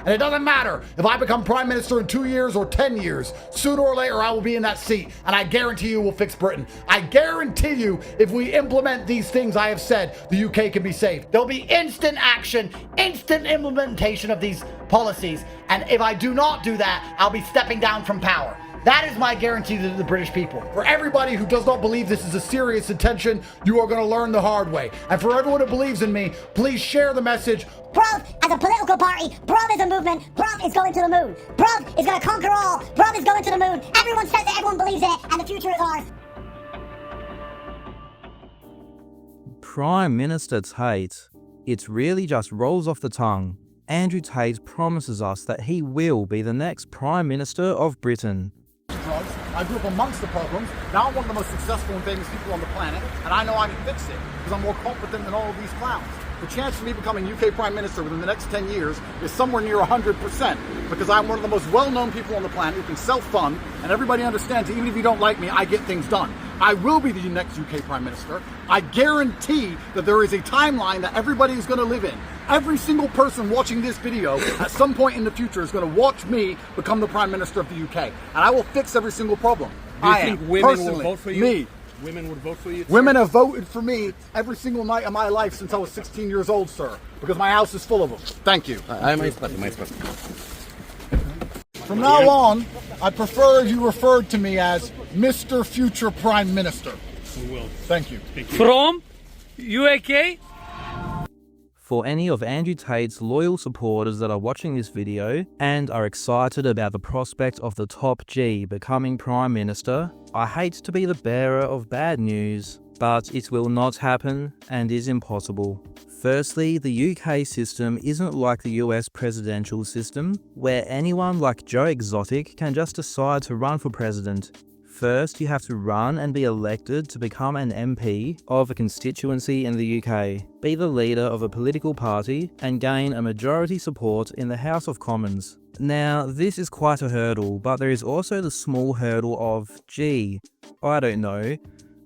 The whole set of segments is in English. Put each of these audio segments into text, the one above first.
And it doesn't matter if I become prime minister in 2 years or 10 years. Sooner or later, I will be in that seat. And I guarantee you we'll fix Britain. I guarantee you if we implement these things I have said, the UK can be saved. There'll be instant action, instant implementation of these policies. And if I do not do that, I'll be stepping down from power. That is my guarantee to the British people. For everybody who does not believe this is a serious intention, you are going to learn the hard way. And for everyone who believes in me, please share the message. Bruv, as a political party, Bruv is a movement, Bruv is going to the moon. Bruv is going to conquer all, Bruv is going to the moon. Everyone says it, everyone believes in it, and the future is ours. Prime Minister Tate. It really just rolls off the tongue. Andrew Tate promises us that he will be the next Prime Minister of Britain. Drugs. I grew up amongst the problems. Now I'm one of the most successful and famous people on the planet, and I know I can fix it because I'm more competent than all of these clowns. The chance of me becoming UK Prime Minister within the next 10 years is somewhere near 100% because I'm one of the most well-known people on the planet who can self-fund, and everybody understands that even if you don't like me, I get things done. I will be the next UK Prime Minister. I guarantee that there is a timeline that everybody is going to live in. Every single person watching this video at some point in the future is going to watch me become the Prime Minister of the UK. And I will fix every single problem. Do you think women will vote for you? Me. Women would vote for you? Women have voted for me every single night of my life since I was 16 years old, sir. Because my house is full of them. Thank you. From now on, I prefer you referred to me as Mr. Future Prime Minister. We will. Thank you. From UK? For any of Andrew Tate's loyal supporters that are watching this video and are excited about the prospect of the top G becoming Prime Minister, I hate to be the bearer of bad news, but it will not happen and is impossible. Firstly, the UK system isn't like the US presidential system, where anyone like Joe Exotic can just decide to run for president. First, you have to run and be elected to become an MP of a constituency in the UK, be the leader of a political party, and gain a majority support in the House of Commons. Now, this is quite a hurdle, but there is also the small hurdle of, I don't know,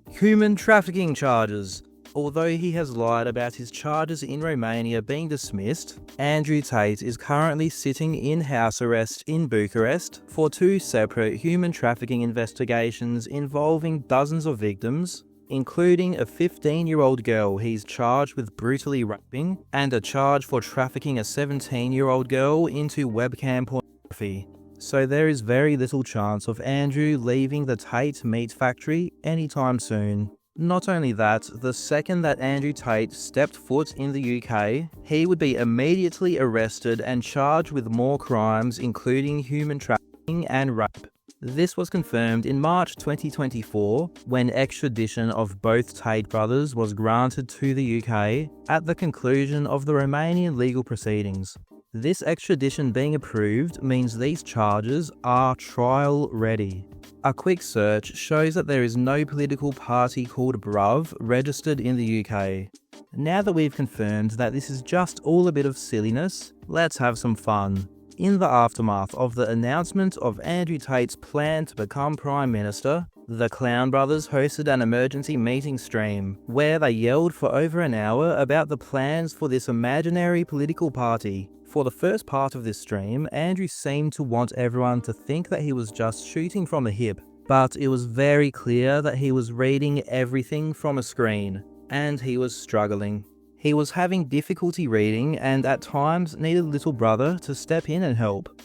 human trafficking charges. Although he has lied about his charges in Romania being dismissed, Andrew Tate is currently sitting in house arrest in Bucharest for 2 separate human trafficking investigations involving dozens of victims, including a 15-year-old girl he's charged with brutally raping, and a charge for trafficking a 17-year-old girl into webcam pornography. So there is very little chance of Andrew leaving the Tate meat factory anytime soon. Not only that, the second that Andrew Tate stepped foot in the UK, he would be immediately arrested and charged with more crimes including human trafficking and rape. This was confirmed in March 2024 when extradition of both Tate brothers was granted to the UK at the conclusion of the Romanian legal proceedings. This extradition being approved means these charges are trial ready. A quick search shows that there is no political party called Bruv registered in the UK. Now that we've confirmed that this is just all a bit of silliness, let's have some fun. In the aftermath of the announcement of Andrew Tate's plan to become Prime Minister, the Clown Brothers hosted an emergency meeting stream where they yelled for over an hour about the plans for this imaginary political party. For the first part of this stream, Andrew seemed to want everyone to think that he was just shooting from the hip, but it was very clear that he was reading everything from a screen, and he was struggling. He was having difficulty reading and at times needed little brother to step in and help.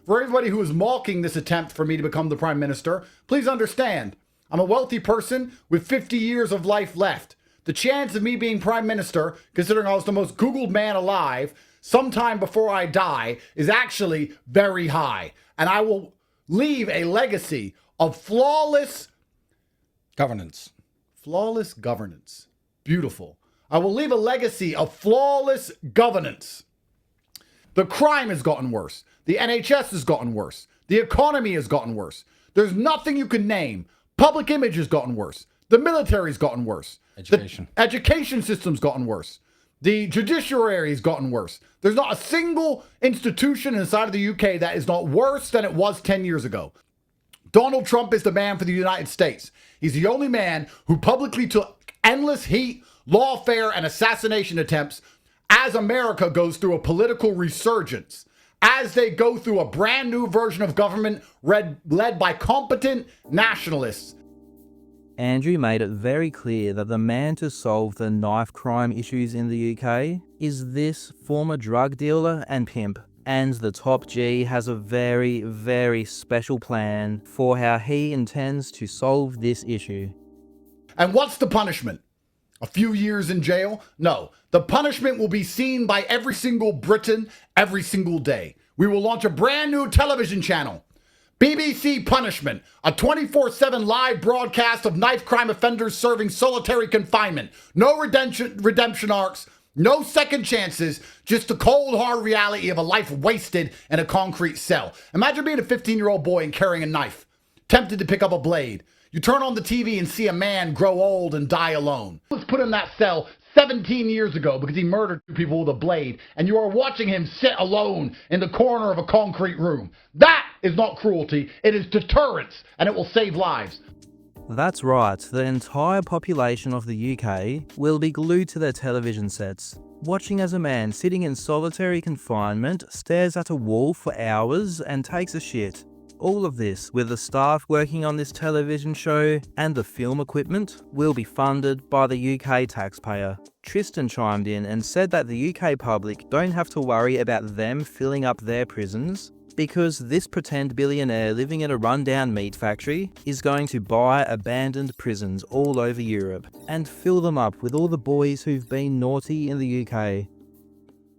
For everybody who is mocking this attempt for me to become the Prime Minister, please understand, I'm a wealthy person with 50 years of life left. The chance of me being Prime Minister, considering I was the most Googled man alive, sometime before I die, is actually very high. And I will leave a legacy of flawless Governance. Flawless governance. Beautiful. I will leave a legacy of flawless governance. The crime has gotten worse. The NHS has gotten worse. The economy has gotten worse. There's nothing you can name. Public image has gotten worse. The military's gotten worse. Education. The education system's gotten worse. The judiciary's gotten worse. There's not a single institution inside of the UK that is not worse than it was 10 years ago. Donald Trump is the man for the United States. He's the only man who publicly took endless heat, lawfare, and assassination attempts as America goes through a political resurgence, as they go through a brand new version of government led by competent nationalists. Andrew made it very clear that the man to solve the knife crime issues in the UK is this former drug dealer and pimp. And the top G has a very, very special plan for how he intends to solve this issue. And what's the punishment? A few years in jail? No. The punishment will be seen by every single Briton every single day. We will launch a brand new television channel. BBC Punishment, a 24/7 live broadcast of knife crime offenders serving solitary confinement. No redemption arcs, no second chances, just the cold, hard reality of a life wasted in a concrete cell. Imagine being a 15-year-old boy and carrying a knife, tempted to pick up a blade. You turn on the TV and see a man grow old and die alone. He was put in that cell 17 years ago because he murdered 2 people with a blade, and you are watching him sit alone in the corner of a concrete room. That is not cruelty, it is deterrence, and it will save lives. That's right, the entire population of the UK will be glued to their television sets, watching as a man sitting in solitary confinement stares at a wall for hours and takes a shit. All of this, with the staff working on this television show and the film equipment, will be funded by the UK taxpayer. Tristan chimed in and said that the UK public don't have to worry about them filling up their prisons, because this pretend billionaire living in a rundown meat factory is going to buy abandoned prisons all over Europe and fill them up with all the boys who've been naughty in the UK.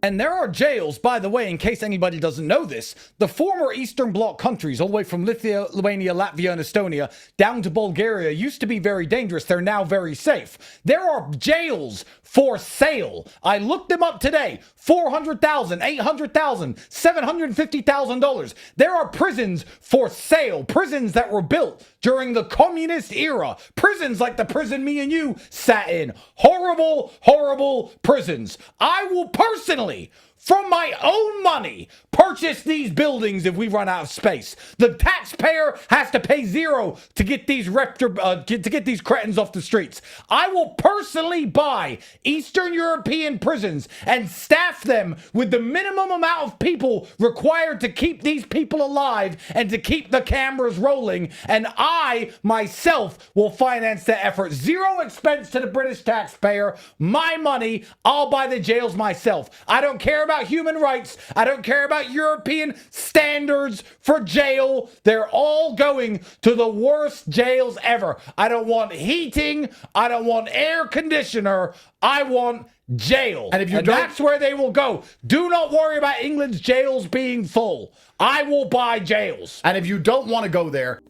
And there are jails, by the way, in case anybody doesn't know this, the former Eastern Bloc countries, all the way from Lithuania, Latvia, and Estonia, down to Bulgaria, used to be very dangerous. They're now very safe. There are jails for sale. I looked them up today. $400,000, $800,000, $750,000. There are prisons for sale. Prisons that were built during the communist era. Prisons like the prison me and you sat in. Horrible, horrible prisons. I will personally, from my own money, purchase these buildings if we run out of space. The taxpayer has to pay zero to get these cretins off the streets. I will personally buy Eastern European prisons and staff them with the minimum amount of people required to keep these people alive and to keep the cameras rolling. And I, myself, will finance that effort. Zero expense to the British taxpayer. My money, I'll buy the jails myself. I don't care about human rights. I don't care about European standards for jail. They're all going to the worst jails ever. I don't want heating. I don't want air conditioner. I want jail. And that's where they will go. Do not worry about England's jails being full. I will buy jails. And if you don't want to go there...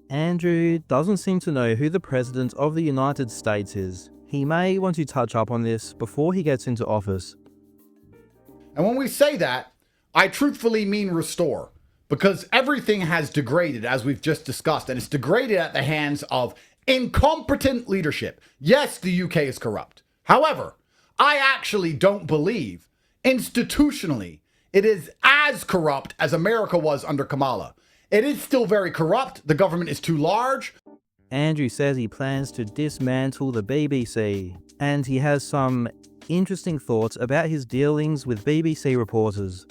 Andrew doesn't seem to know who the President of the United States is. He may want to touch up on this before he gets into office. And when we say that, I truthfully mean restore. Because everything has degraded, as we've just discussed, and it's degraded at the hands of incompetent leadership. Yes, the UK is corrupt. However, I actually don't believe, institutionally, it is as corrupt as America was under Kamala. It is still very corrupt. The government is too large. Andrew says he plans to dismantle the BBC, and he has some interesting thoughts about his dealings with BBC reporters.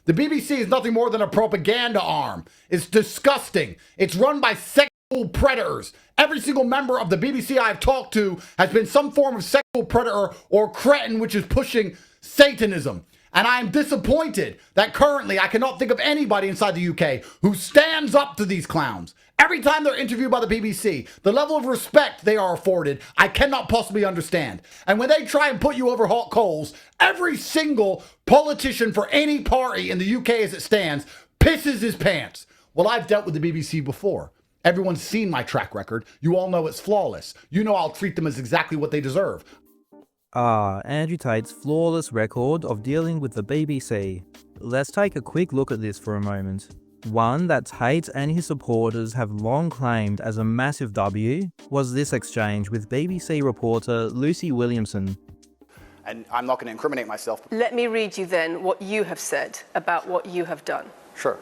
The BBC is nothing more than a propaganda arm. It's disgusting. It's run by sexual predators. Every single member of the BBC I've talked to has been some form of sexual predator or cretin which is pushing Satanism. And I'm disappointed that currently I cannot think of anybody inside the UK who stands up to these clowns. Every time they're interviewed by the BBC, the level of respect they are afforded, I cannot possibly understand. And when they try and put you over hot coals, every single politician for any party in the UK as it stands pisses his pants. Well, I've dealt with the BBC before. Everyone's seen my track record. You all know it's flawless. You know I'll treat them as exactly what they deserve. Andrew Tate's flawless record of dealing with the BBC. Let's take a quick look at this for a moment. One that Tate and his supporters have long claimed as a massive W was this exchange with BBC reporter Lucy Williamson. And I'm not going to incriminate myself. Let me read you then what you have said about what you have done. Sure.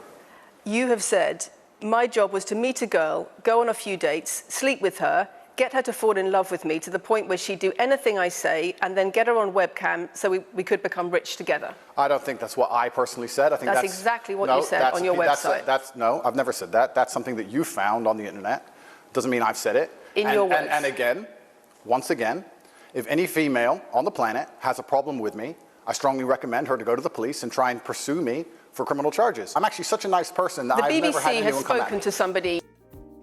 You have said, my job was to meet a girl, go on a few dates, sleep with her, get her to fall in love with me to the point where she'd do anything I say, and then get her on webcam so we could become rich together. I don't think that's what I personally said. I think That's exactly what you said on your website. No, I've never said that. That's something that you found on the internet. Doesn't mean I've said it. In your words. And again, once again, if any female on the planet has a problem with me, I strongly recommend her to go to the police and try and pursue me for criminal charges. I'm actually such a nice person that I've never had BBC anyone has come at spoken me. to somebody.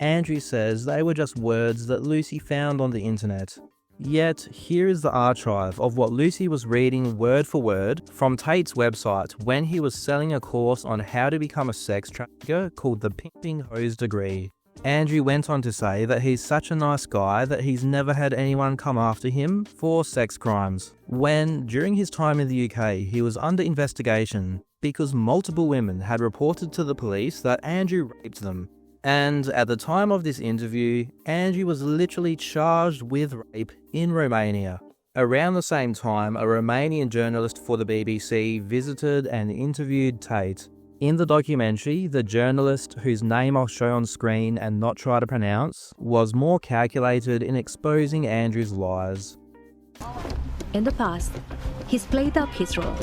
Andrew says they were just words that Lucy found on the internet. Yet, here is the archive of what Lucy was reading word for word from Tate's website when he was selling a course on how to become a sex trafficker called the Pimping Hose Degree. Andrew went on to say that he's such a nice guy that he's never had anyone come after him for sex crimes. When, during his time in the UK, he was under investigation because multiple women had reported to the police that Andrew raped them. And at the time of this interview, Andrew was literally charged with rape in Romania. Around the same time, a Romanian journalist for the BBC visited and interviewed Tate. In the documentary, the journalist, whose name I'll show on screen and not try to pronounce, was more calculated in exposing Andrew's lies. In the past, he's played up his role.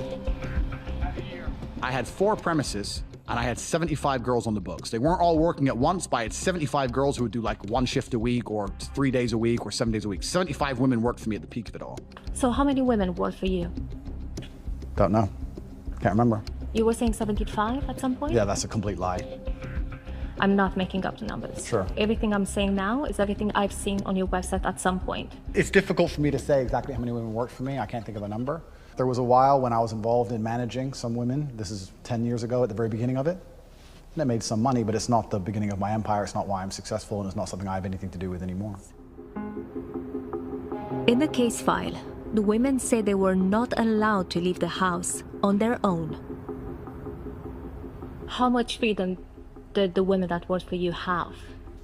I had 4 premises and I had 75 girls on the books. They weren't all working at once, but I had 75 girls who would do like 1 shift a week or 3 days a week or 7 days a week. 75 women worked for me at the peak of it all. So how many women worked for you? Don't know. Can't remember. You were saying 75 at some point? Yeah, that's a complete lie. I'm not making up the numbers. Sure. Everything I'm saying now is everything I've seen on your website at some point. It's difficult for me to say exactly how many women worked for me. I can't think of a number. There was a while when I was involved in managing some women. This is 10 years ago at the very beginning of it. And I made some money, but it's not the beginning of my empire. It's not why I'm successful, and it's not something I have anything to do with anymore. In the case file, the women say they were not allowed to leave the house on their own. How much freedom did the women that worked for you have?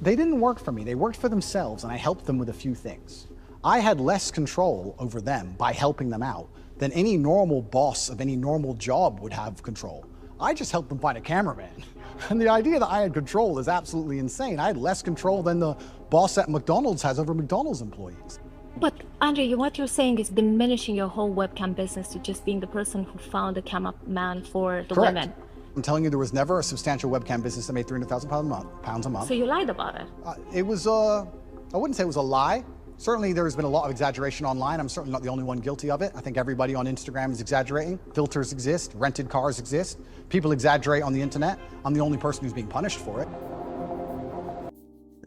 They didn't work for me. They worked for themselves, and I helped them with a few things. I had less control over them by helping them out than any normal boss of any normal job would have control. I just helped them find a cameraman. And the idea that I had control is absolutely insane. I had less control than the boss at McDonald's has over McDonald's employees. But Andrew, what you're saying is diminishing your whole webcam business to just being the person who found the cameraman for the Correct. women. I'm telling you, there was never a substantial webcam business that made £300,000 a month. So you lied about it. It was, I wouldn't say it was a lie. Certainly there's been a lot of exaggeration online. I'm certainly not the only one guilty of it. I think everybody on Instagram is exaggerating. Filters exist, rented cars exist. People exaggerate on the internet. I'm the only person who's being punished for it.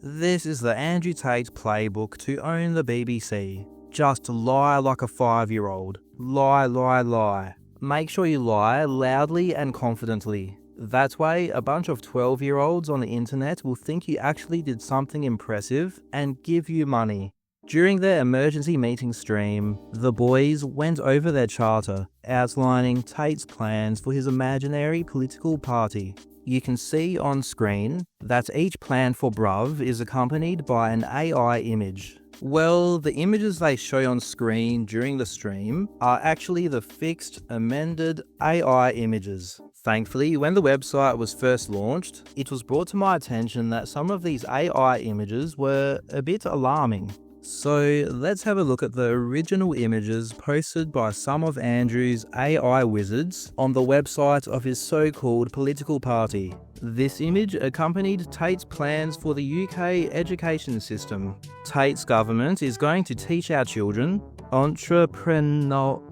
This is the Andrew Tate playbook to own the BBC. Just lie like a 5-year-old. Lie, lie, lie. Make sure you lie loudly and confidently. That way, a bunch of 12-year-olds on the internet will think you actually did something impressive and give you money. During their emergency meeting stream, the boys went over their charter, outlining Tate's plans for his imaginary political party. You can see on screen that each plan for Bruv is accompanied by an AI image. Well, the images they show on screen during the stream are actually the fixed, amended AI images. Thankfully, when the website was first launched, it was brought to my attention that some of these AI images were a bit alarming. So let's have a look at the original images posted by some of Andrew's AI wizards on the website of his so-called political party. This image accompanied Tate's plans for the UK education system. Tate's government is going to teach our children entrepreneurial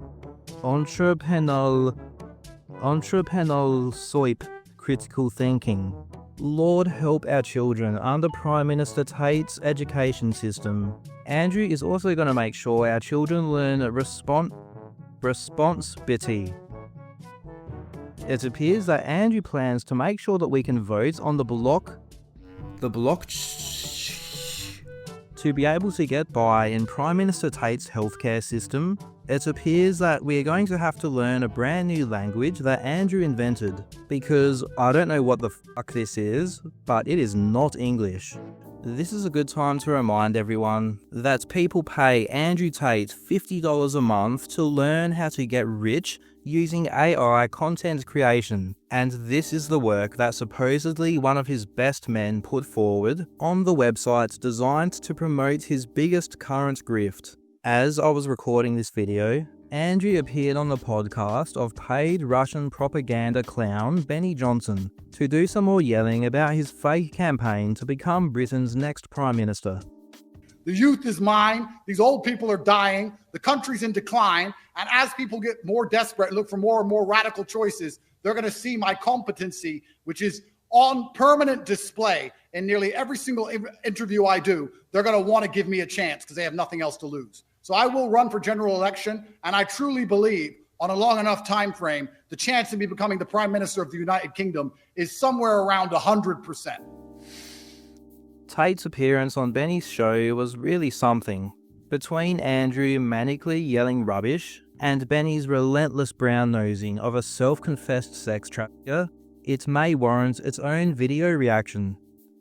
soip critical thinking. Lord help our children under Prime Minister Tate's education system. Andrew is also going to make sure our children learn responsibility. It appears that Andrew plans to make sure that we can vote on the block to be able to get by in Prime Minister Tate's healthcare system. It appears that we are going to have to learn a brand new language that Andrew invented, because I don't know what the fuck this is, but it is not English. This is a good time to remind everyone that people pay Andrew Tate $50 a month to learn how to get rich using AI content creation, and this is the work that supposedly one of his best men put forward on the website designed to promote his biggest current grift. As I was recording this video, Andrew appeared on the podcast of paid Russian propaganda clown Benny Johnson to do some more yelling about his fake campaign to become Britain's next Prime Minister. The youth is mine. These old people are dying. The country's in decline. And as people get more desperate and look for more and more radical choices, they're going to see my competency, which is on permanent display in nearly every single interview I do. They're going to want to give me a chance because they have nothing else to lose. So I will run for general election. And I truly believe on a long enough time frame, the chance of me becoming the Prime Minister of the United Kingdom is somewhere around 100%. Tate's appearance on Benny's show was really something. Between Andrew manically yelling rubbish and Benny's relentless brown-nosing of a self-confessed sex trafficker, it may warrant its own video reaction.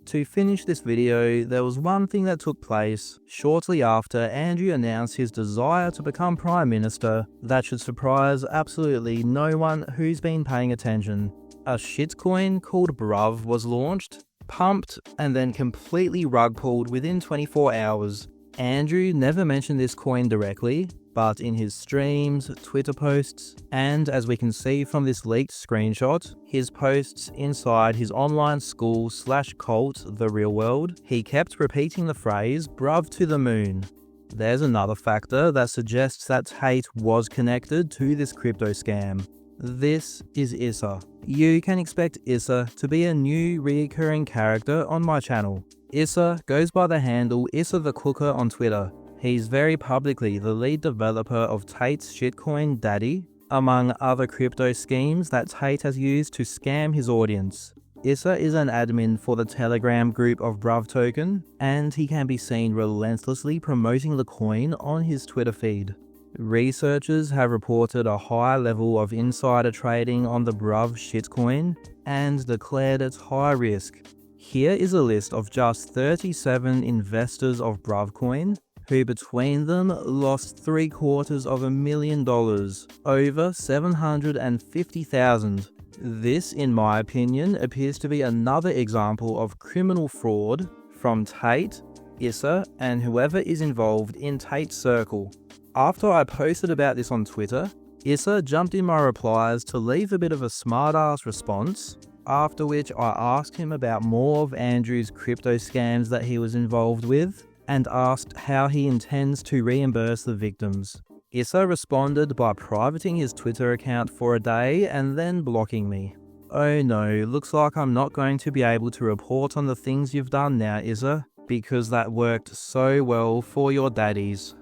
To finish this video, there was one thing that took place shortly after Andrew announced his desire to become Prime Minister that should surprise absolutely no one who's been paying attention. A shitcoin called Bruv was launched, pumped, and then completely rug pulled within 24 hours. Andrew never mentioned this coin directly, but in his streams, Twitter posts, and as we can see from this leaked screenshot, his posts inside his online school/cult, The Real World, he kept repeating the phrase, "Bruv to the moon." There's another factor that suggests that Tate was connected to this crypto scam. This is Issa. You can expect Issa to be a new reoccurring character on my channel. Issa goes by the handle Issa the Cooker on Twitter. He's very publicly the lead developer of Tate's shitcoin Daddy, among other crypto schemes that Tate has used to scam his audience. Issa is an admin for the Telegram group of Bruv Token, and he can be seen relentlessly promoting the coin on his Twitter feed. Researchers have reported a high level of insider trading on the Bruv shitcoin and declared it high risk. Here is a list of just 37 investors of Bruvcoin who between them lost $750,000, over $750,000. This, in my opinion, appears to be another example of criminal fraud from Tate, Issa, and whoever is involved in Tate's circle. After I posted about this on Twitter, Issa jumped in my replies to leave a bit of a smart-ass response, after which I asked him about more of Andrew's crypto scams that he was involved with, and asked how he intends to reimburse the victims. Issa responded by privating his Twitter account for a day and then blocking me. Oh no, looks like I'm not going to be able to report on the things you've done now, Issa, because that worked so well for your daddies.